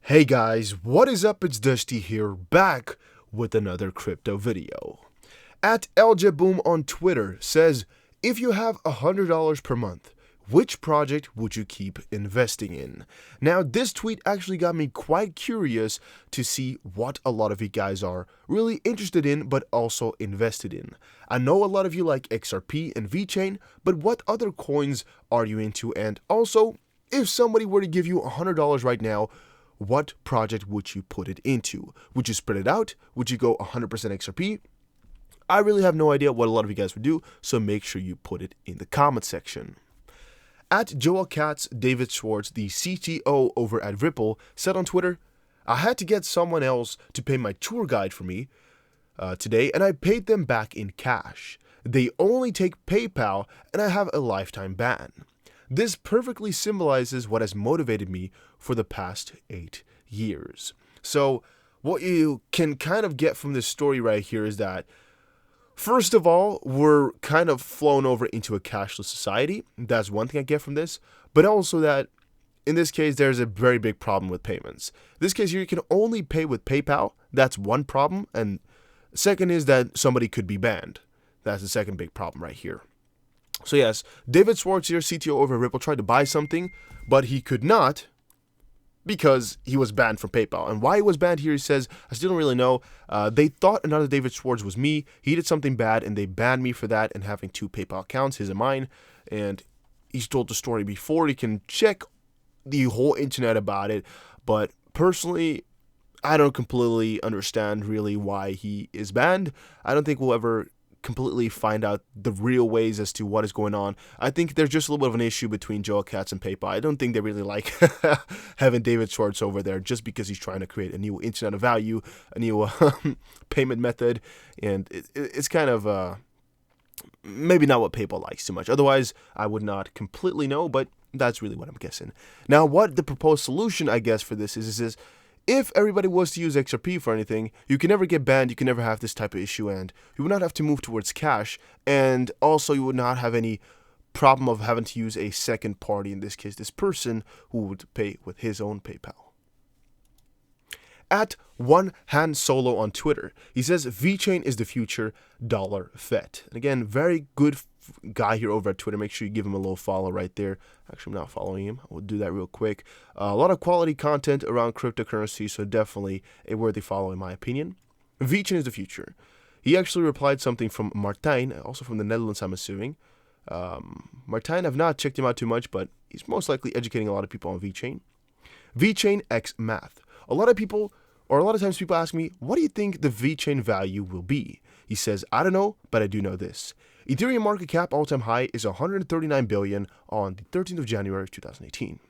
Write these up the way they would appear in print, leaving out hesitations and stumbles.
Hey guys, what is up? It's Dusty here, back with another crypto video. At LJBoom on Twitter says, if you have $100 per month, which project would you keep investing in? Now, this tweet actually got me quite curious to see what a lot of you guys are really interested in, but also invested in. I know a lot of you like XRP and VeChain, but what other coins are you into? And also, if somebody were to give you $100 right now, what project would you put it into? Would you spread it out? Would you go 100% XRP? I really have no idea what a lot of you guys would do, so make sure you put it in the comment section. At Joel Katz, David Schwartz, the CTO over at Ripple, said on Twitter, I had to get someone else to pay my tour guide for me today, and I paid them back in cash. They only take PayPal, and I have a lifetime ban. This perfectly symbolizes what has motivated me for the past 8 years. So what you can kind of get from this story right here is that, first of all, we're kind of flown over into a cashless society. That's one thing I get from this. But also that, in this case, there's a very big problem with payments. In this case here, you can only pay with PayPal. That's one problem. And second is that somebody could be banned. That's the second big problem right here. So yes, David Schwartz here, CTO over at Ripple, tried to buy something, but he could not because he was banned from PayPal. And why he was banned here, he says, I still don't really know. They thought another David Schwartz was me. He did something bad, and they banned me for that and having 2 PayPal accounts, his and mine. And he's told the story before. You can check the whole internet about it. But personally, I don't completely understand really why he is banned. I don't think we'll ever completely find out the real ways as to what is going on. I think there's just a little bit of an issue between Joel Katz and PayPal. I don't think they really like having David Schwartz over there just because he's trying to create a new internet of value, a new payment method, and it's kind of maybe not what PayPal likes too much. Otherwise, I would not completely know, but that's really what I'm guessing. Now, what the proposed solution, I guess, for this is if everybody was to use XRP for anything, you can never get banned, you can never have this type of issue, and you would not have to move towards cash, and also you would not have any problem of having to use a second party, in this case this person, who would pay with his own PayPal. At One Hand Solo on Twitter, he says, VeChain is the future, $fet. And again, very good guy here over at Twitter. Make sure you give him a little follow right there. Actually, I'm not following him. We'll do that real quick. A lot of quality content around cryptocurrency, so definitely a worthy follow in my opinion. VeChain is the future. He actually replied something from Martijn, also from the Netherlands, I'm assuming. Martijn, I've not checked him out too much, but he's most likely educating a lot of people on VeChain. VeChain X Math. A lot of times people ask me, what do you think the VeChain value will be? He says, I don't know, but I do know this. Ethereum market cap all-time high is 139 billion on the 13th of January of 2018.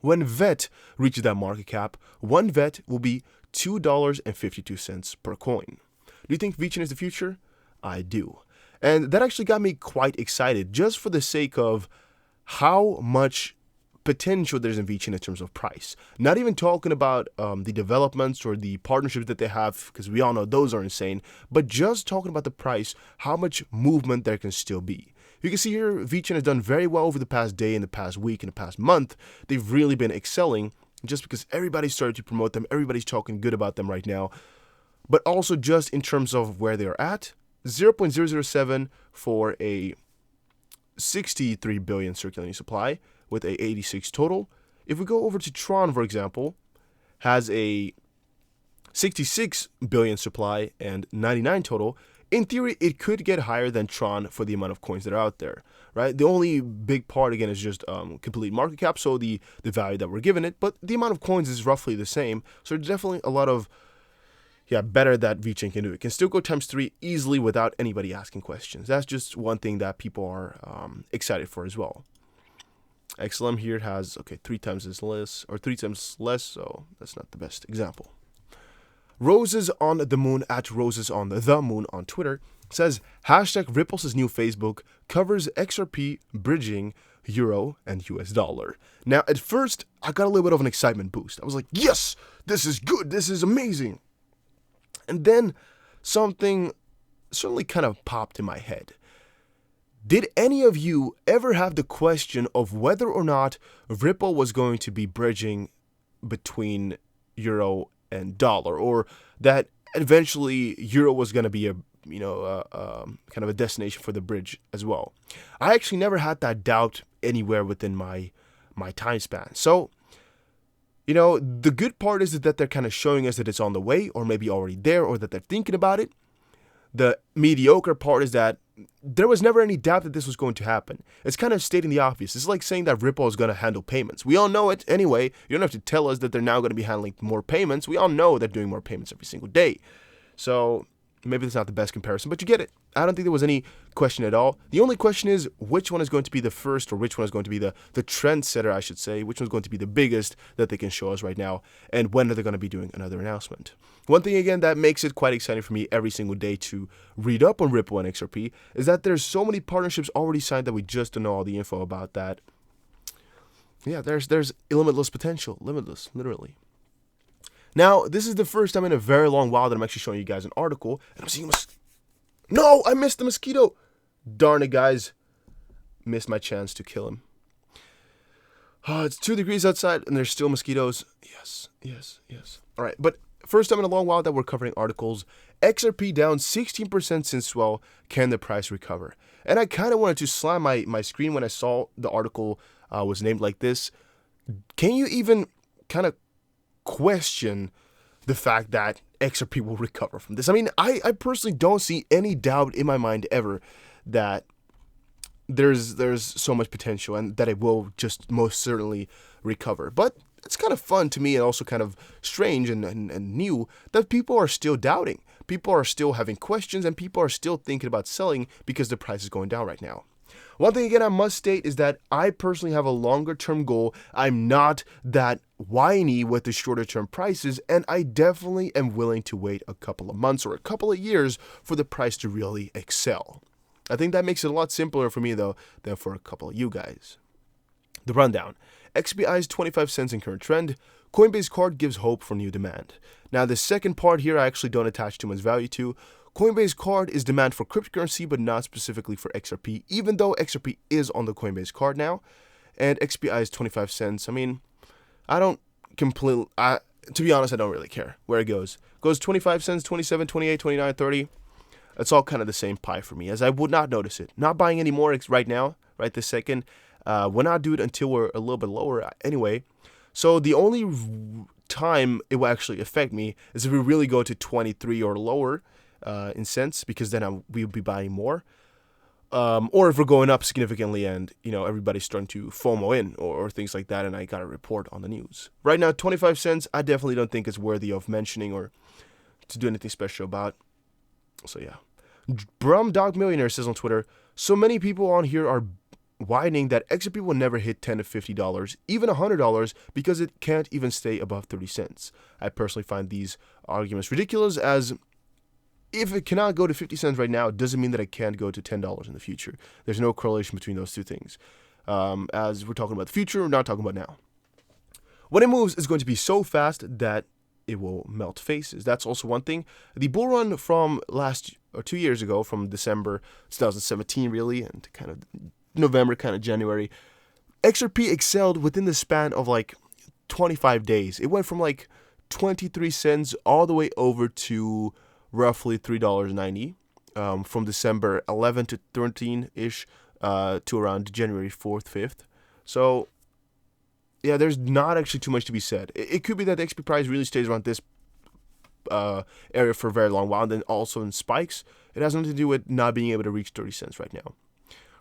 When VET reaches that market cap, one VET will be $2.52 per coin. Do you think VeChain is the future? I do. And that actually got me quite excited, just for the sake of how much potential there's in VeChain in terms of price. Not even talking about the developments or the partnerships that they have, because we all know those are insane, but just talking about the price, how much movement there can still be. You can see here, VeChain has done very well over the past day, in the past week, in the past month. They've really been excelling just because everybody's started to promote them, everybody's talking good about them right now, but also just in terms of where they are at, 0.007 for a 63 billion circulating supply, with a 86 total. If we go over to Tron, for example, has a 66 billion supply and 99 total. In theory, it could get higher than Tron for the amount of coins that are out there, right? The only big part, again, is just complete market cap, so the value that we're giving it, but the amount of coins is roughly the same. So there's definitely a lot of, better that VeChain can do. It can still go times 3 easily without anybody asking questions. That's just one thing that people are excited for as well. XLM here has, 3 times less, so that's not the best example. Roses on the Moon at Roses on the Moon on Twitter says, hashtag Ripple's new Facebook covers XRP, bridging, Euro, and US dollar. Now, at first, I got a little bit of an excitement boost. I was like, yes, this is good, this is amazing. And then something certainly kind of popped in my head. Did any of you ever have the question of whether or not Ripple was going to be bridging between euro and dollar, or that eventually euro was going to be a kind of a destination for the bridge as well. I actually never had that doubt anywhere within my time span. So, the good part is that they're kind of showing us that it's on the way, or maybe already there, or that they're thinking about it. The mediocre part is that there was never any doubt that this was going to happen. It's kind of stating the obvious. It's like saying that Ripple is going to handle payments. We all know it anyway. You don't have to tell us that they're now going to be handling more payments. We all know they're doing more payments every single day. So maybe that's not the best comparison, but you get it. I don't think there was any question at all. The only question is which one is going to be the first, or which one is going to be the trendsetter, I should say. Which one's going to be the biggest that they can show us right now, and when are they going to be doing another announcement? One thing, again, that makes it quite exciting for me every single day to read up on Ripple and XRP is that there's so many partnerships already signed that we just don't know all the info about that. Yeah, there's limitless potential. Limitless, literally. Now, this is the first time in a very long while that I'm actually showing you guys an article, and I'm seeing No, I missed the mosquito. Darn it, guys. Missed my chance to kill him. It's 2 degrees outside, and there's still mosquitoes. Yes. All right, but first time in a long while that we're covering articles. XRP down 16% since, well, can the price recover? And I kind of wanted to slam my screen when I saw the article was named like this. Can you even kind of question the fact that XRP will recover from this? I mean, I personally don't see any doubt in my mind ever that there's so much potential and that it will just most certainly recover. But it's kind of fun to me, and also kind of strange and new that people are still doubting. People are still having questions, and people are still thinking about selling because the price is going down right now. One thing, again, I must state is that I personally have a longer-term goal. I'm not that whiny with the shorter-term prices, and I definitely am willing to wait a couple of months or a couple of years for the price to really excel. I think that makes it a lot simpler for me, though, than for a couple of you guys. The rundown. XBI's 25 cents in current trend. Coinbase card gives hope for new demand. Now, the second part here I actually don't attach too much value to. Coinbase card is demand for cryptocurrency, but not specifically for XRP, even though XRP is on the Coinbase card now. And XBI is 25 cents. I mean, to be honest, I don't really care where it goes. It goes 25 cents, 27, 28, 29, 30. It's all kind of the same pie for me, as I would not notice it. Not buying any more right now, right this second. Will not do it until we're a little bit lower anyway. So the only time it will actually affect me is if we really go to 23 or lower in cents, because then we'll be buying more. Or if we're going up significantly and, everybody's starting to FOMO in or things like that, and I got a report on the news. Right now, 25 cents, I definitely don't think it's worthy of mentioning or to do anything special about. So yeah. Brum Dog Millionaire says on Twitter, so many people on here are whining that XRP will never hit $10 to $50, even $100, because it can't even stay above 30 cents. I personally find these arguments ridiculous, as if it cannot go to 50 cents right now, it doesn't mean that it can't go to $10 in the future. There's no correlation between those two things. As we're talking about the future, we're not talking about now. When it moves, it's going to be so fast that it will melt faces. That's also one thing. The bull run from 2 years ago, from December 2017 really, and kind of November, kind of January, XRP excelled within the span of like 25 days. It went from like 23 cents all the way over to roughly $3.90 from December 11 to 13-ish to around January 4th, 5th. So yeah, there's not actually too much to be said. It could be that the XP price really stays around this area for a very long while, and then also in spikes. It has nothing to do with not being able to reach 30 cents right now.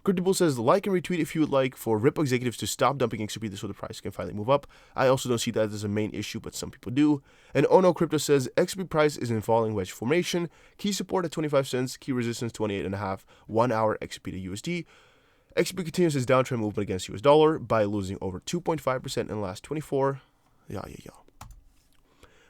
Cryptobull says, like and retweet if you would like for Ripple executives to stop dumping XRP so the price can finally move up. I also don't see that as a main issue, but some people do. And Ono Crypto says, XRP price is in falling wedge formation. Key support at 25 cents, key resistance 28.5, 1 hour XRP to USD. XRP continues its downtrend movement against US dollar by losing over 2.5% in the last 24. Yeah.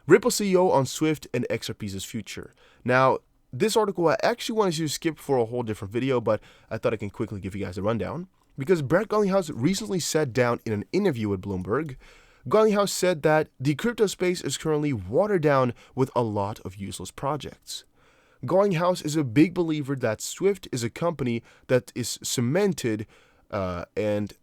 Ripple CEO on Swift and XRP's future. Now, this article I actually wanted to skip for a whole different video, but I thought I can quickly give you guys a rundown. Because Brett Garlinghouse recently sat down in an interview with Bloomberg. Garlinghouse said that the crypto space is currently watered down with a lot of useless projects. Garlinghouse is a big believer that Swift is a company that is cemented and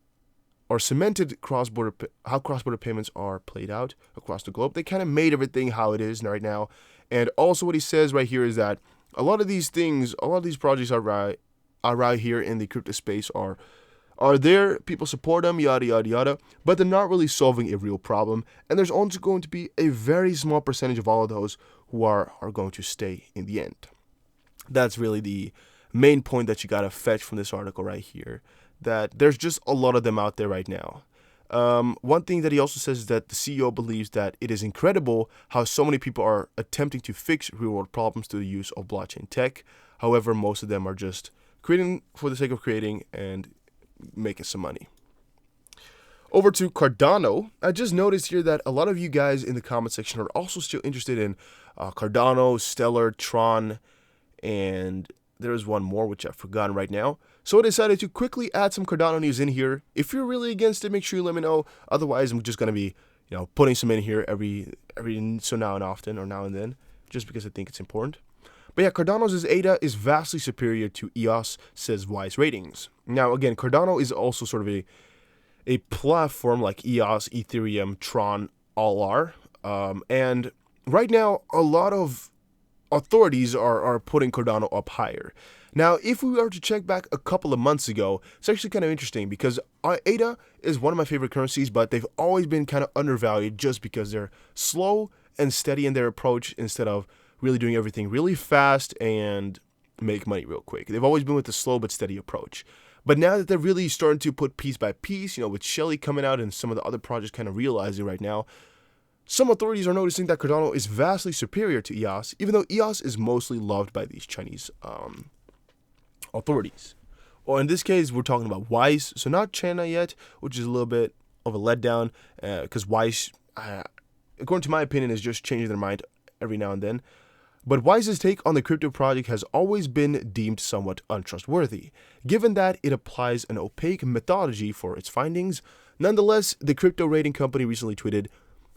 or cemented how cross-border payments are played out across the globe. They kind of made everything how it is right now. And also what he says right here is that a lot of these projects are right here in the crypto space are there, people support them, yada, yada, yada, but they're not really solving a real problem. And there's also going to be a very small percentage of all of those who are going to stay in the end. That's really the main point that you got to fetch from this article right here, that there's just a lot of them out there right now. One thing that he also says is that the CEO believes that it is incredible how so many people are attempting to fix real-world problems through the use of blockchain tech. However, most of them are just creating for the sake of creating and making some money. Over to Cardano. I just noticed here that a lot of you guys in the comment section are also still interested in Cardano, Stellar, Tron, and there's one more which I've forgotten right now. So I decided to quickly add some Cardano news in here. If you're really against it, make sure you let me know. Otherwise, I'm just gonna be, putting some in here every so now and often, or now and then, just because I think it's important. But yeah, Cardano's ADA is vastly superior to EOS, says Wise Ratings. Now, again, Cardano is also sort of a platform like EOS, Ethereum, Tron, all are. And right now, a lot of authorities are putting Cardano up higher. Now, if we were to check back a couple of months ago, it's actually kind of interesting because ADA is one of my favorite currencies, but they've always been kind of undervalued just because they're slow and steady in their approach instead of really doing everything really fast and make money real quick. They've always been with the slow but steady approach. But now that they're really starting to put piece by piece, with Shelly coming out and some of the other projects kind of realizing right now, some authorities are noticing that Cardano is vastly superior to EOS, even though EOS is mostly loved by these Chinese authorities. Or in this case, we're talking about Wise, so not China yet, which is a little bit of a letdown, because Wise, according to my opinion, is just changing their mind every now and then. But Wise's take on the crypto project has always been deemed somewhat untrustworthy, given that it applies an opaque methodology for its findings. Nonetheless, the crypto rating company recently tweeted,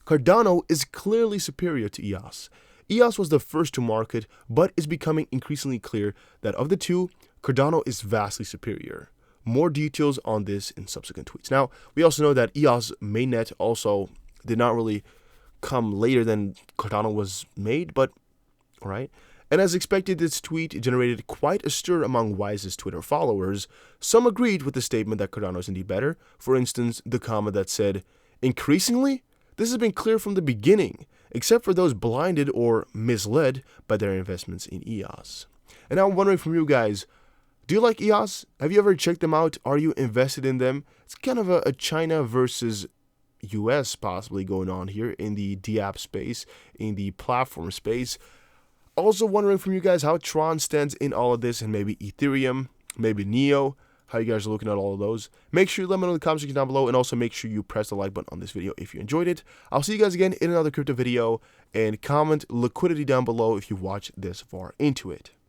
Cardano is clearly superior to EOS. EOS was the first to market, but it's becoming increasingly clear that of the two, Cardano is vastly superior. More details on this in subsequent tweets. Now, we also know that EOS mainnet also did not really come later than Cardano was made, but alright. And as expected, this tweet generated quite a stir among Wise's Twitter followers. Some agreed with the statement that Cardano is indeed better. For instance, the comment that said, increasingly? This has been clear from the beginning, except for those blinded or misled by their investments in EOS. And now I'm wondering from you guys, do you like EOS? Have you ever checked them out? Are you invested in them? It's kind of a China versus US possibly going on here in the DApp space, in the platform space. Also wondering from you guys how Tron stands in all of this, and maybe Ethereum, maybe Neo, how you guys are looking at all of those. Make sure you let me know in the comment section down below, and also make sure you press the like button on this video if you enjoyed it. I'll see you guys again in another crypto video, and comment liquidity down below if you watched this far into it.